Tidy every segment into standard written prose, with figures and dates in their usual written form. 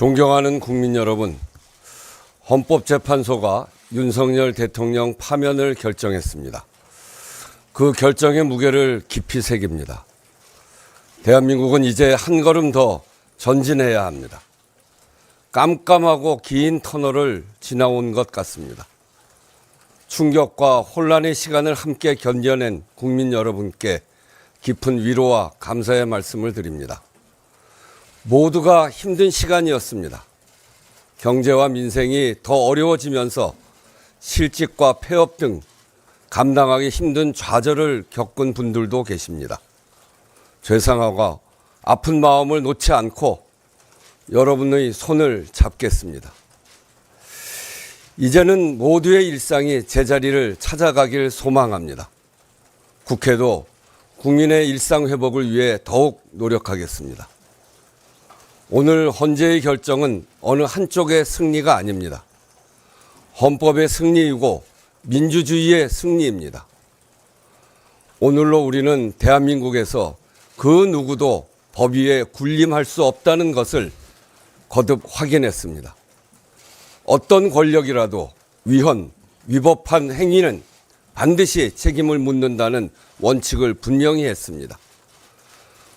존경하는 국민 여러분, 헌법재판소가 윤석열 대통령 파면을 결정했습니다. 그 결정의 무게를 깊이 새깁니다. 대한민국은 이제 한 걸음 더 전진해야 합니다. 깜깜하고 긴 터널을 지나온 것 같습니다. 충격과 혼란의 시간을 함께 견뎌낸 국민 여러분께 깊은 위로와 감사의 말씀을 드립니다. 모두가 힘든 시간이었습니다. 경제와 민생이 더 어려워지면서 실직과 폐업 등 감당하기 힘든 좌절을 겪은 분들도 계십니다. 죄송하고 아픈 마음을 놓지 않고 여러분의 손을 잡겠습니다. 이제는 모두의 일상이 제자리를 찾아가길 소망합니다. 국회도 국민의 일상 회복을 위해 더욱 노력하겠습니다. 오늘 헌재의 결정은 어느 한쪽의 승리가 아닙니다. 헌법의 승리이고 민주주의의 승리입니다. 오늘로 우리는 대한민국에서 그 누구도 법 위에 군림할 수 없다는 것을 거듭 확인했습니다. 어떤 권력이라도 위법한 행위는 반드시 책임을 묻는다는 원칙을 분명히 했습니다.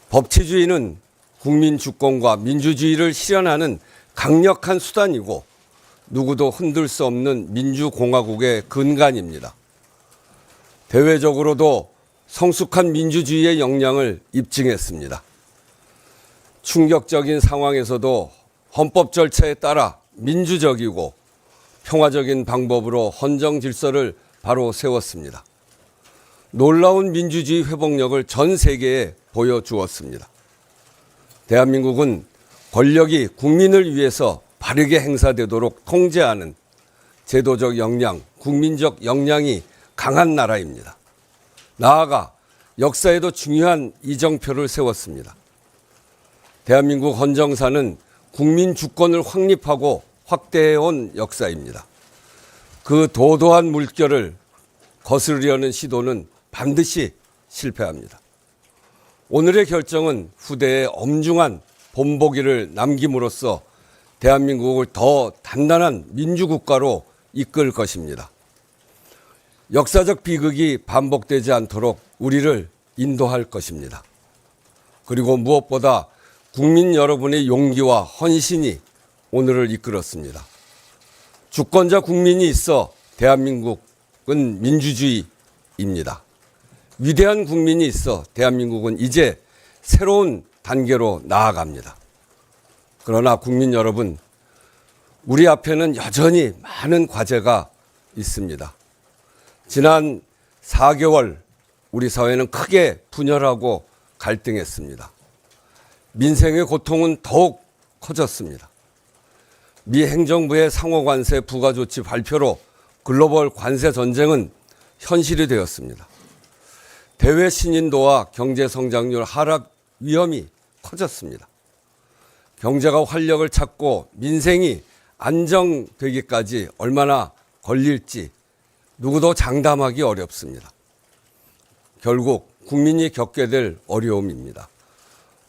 법치주의는 국민 주권과 민주주의를 실현하는 강력한 수단이고 누구도 흔들 수 없는 민주공화국의 근간입니다. 대외적으로도 성숙한 민주주의의 역량을 입증했습니다. 충격적인 상황에서도 헌법 절차에 따라 민주적이고 평화적인 방법으로 헌정 질서를 바로 세웠습니다. 놀라운 민주주의 회복력을 전 세계에 보여주었습니다. 대한민국은 권력이 국민을 위해서 바르게 행사되도록 통제하는 제도적 역량, 국민적 역량이 강한 나라입니다. 나아가 역사에도 중요한 이정표를 세웠습니다. 대한민국 헌정사는 국민 주권을 확립하고 확대해온 역사입니다. 그 도도한 물결을 거스르려는 시도는 반드시 실패합니다. 오늘의 결정은 후대에 엄중한 본보기를 남김으로써 대한민국을 더 단단한 민주국가로 이끌 것입니다. 역사적 비극이 반복되지 않도록 우리를 인도할 것입니다. 그리고 무엇보다 국민 여러분의 용기와 헌신이 오늘을 이끌었습니다. 주권자 국민이 있어 대한민국은 민주주의입니다. 위대한 국민이 있어 대한민국은 이제 새로운 단계로 나아갑니다. 그러나 국민 여러분, 우리 앞에는 여전히 많은 과제가 있습니다. 지난 4개월 우리 사회는 크게 분열하고 갈등했습니다. 민생의 고통은 더욱 커졌습니다. 미 행정부의 상호관세 부가조치 발표로 글로벌 관세 전쟁은 현실이 되었습니다. 대외 신인도와 경제 성장률 하락 위험이 커졌습니다. 경제가 활력을 찾고 민생이 안정되기까지 얼마나 걸릴지 누구도 장담하기 어렵습니다. 결국 국민이 겪게 될 어려움입니다.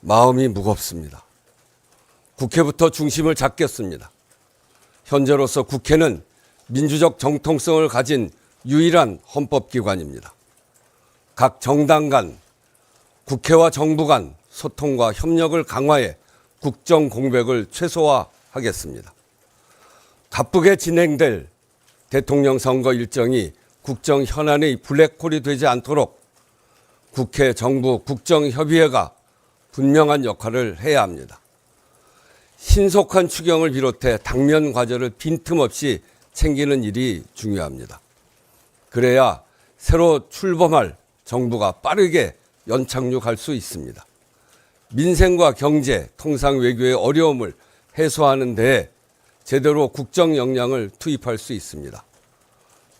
마음이 무겁습니다. 국회부터 중심을 잡겠습니다. 현재로서 국회는 민주적 정통성을 가진 유일한 헌법기관입니다. 각 정당 간, 국회와 정부 간 소통과 협력을 강화해 국정 공백을 최소화하겠습니다. 바쁘게 진행될 대통령 선거 일정이 국정 현안의 블랙홀이 되지 않도록 국회, 정부, 국정협의회가 분명한 역할을 해야 합니다. 신속한 추경을 비롯해 당면 과제를 빈틈없이 챙기는 일이 중요합니다. 그래야 새로 출범할 정부가 빠르게 연착륙할 수 있습니다. 민생과 경제, 통상 외교의 어려움을 해소하는 데 제대로 국정 역량을 투입할 수 있습니다.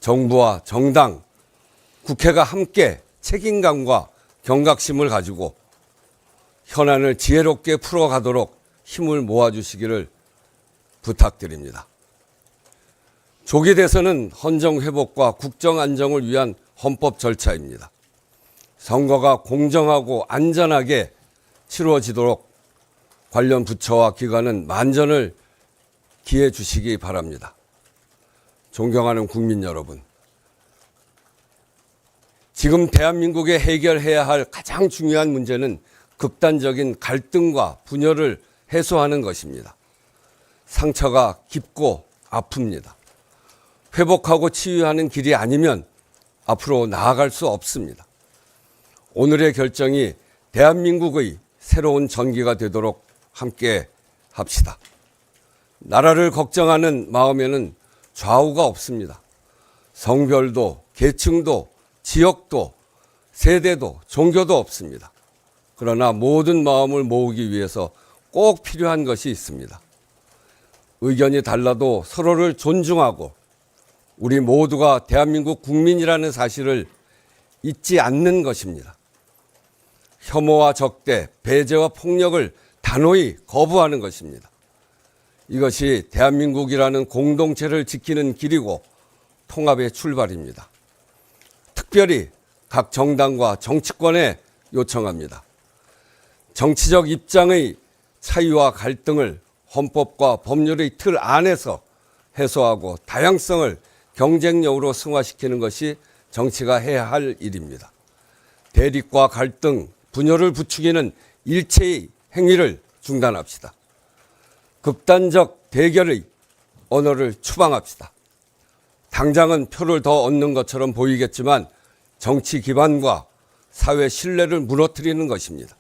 정부와 정당, 국회가 함께 책임감과 경각심을 가지고 현안을 지혜롭게 풀어가도록 힘을 모아주시기를 부탁드립니다. 조기 대선은 헌정 회복과 국정 안정을 위한 헌법 절차입니다. 선거가 공정하고 안전하게 치루어지도록 관련 부처와 기관은 만전을 기회 주시기 바랍니다. 존경하는 국민 여러분, 지금 대한민국에 해결해야 할 가장 중요한 문제는 극단적인 갈등과 분열을 해소하는 것입니다. 상처가 깊고 아픕니다. 회복하고 치유하는 길이 아니면 앞으로 나아갈 수 없습니다. 오늘의 결정이 대한민국의 새로운 전기가 되도록 함께 합시다. 나라를 걱정하는 마음에는 좌우가 없습니다. 성별도, 계층도, 지역도, 세대도, 종교도 없습니다. 그러나 모든 마음을 모으기 위해서 꼭 필요한 것이 있습니다. 의견이 달라도 서로를 존중하고 우리 모두가 대한민국 국민이라는 사실을 잊지 않는 것입니다. 혐오와 적대, 배제와 폭력을 단호히 거부하는 것입니다. 이것이 대한민국이라는 공동체를 지키는 길이고 통합의 출발입니다. 특별히 각 정당과 정치권에 요청합니다. 정치적 입장의 차이와 갈등을 헌법과 법률의 틀 안에서 해소하고 다양성을 경쟁력으로 승화시키는 것이 정치가 해야 할 일입니다. 대립과 갈등, 분열을 부추기는 일체의 행위를 중단합시다. 극단적 대결의 언어를 추방합시다. 당장은 표를 더 얻는 것처럼 보이겠지만 정치 기반과 사회 신뢰를 무너뜨리는 것입니다.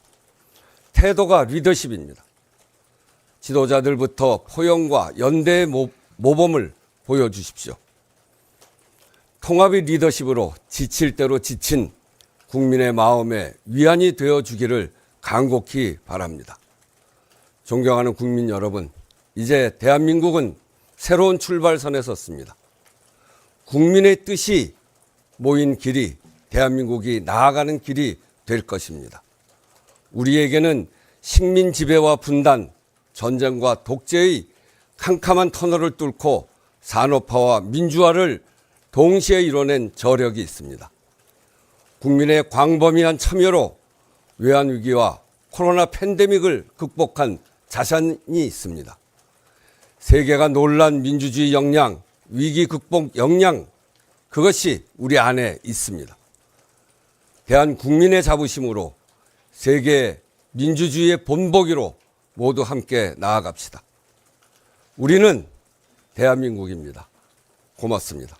태도가 리더십입니다. 지도자들부터 포용과 연대의 모범을 보여주십시오. 통합의 리더십으로 지칠 대로 지친 국민의 마음에 위안이 되어주기를 간곡히 바랍니다. 존경하는 국민 여러분, 이제 대한민국은 새로운 출발선에 섰습니다. 국민의 뜻이 모인 길이 대한민국이 나아가는 길이 될 것입니다. 우리에게는 식민 지배와 분단, 전쟁과 독재의 캄캄한 터널을 뚫고 산업화와 민주화를 동시에 이뤄낸 저력이 있습니다. 국민의 광범위한 참여로 외환위기와 코로나 팬데믹을 극복한 자산이 있습니다. 세계가 놀란 민주주의 역량, 위기 극복 역량, 그것이 우리 안에 있습니다. 대한 국민의 자부심으로 세계 민주주의의 본보기로 모두 함께 나아갑시다. 우리는 대한민국입니다. 고맙습니다.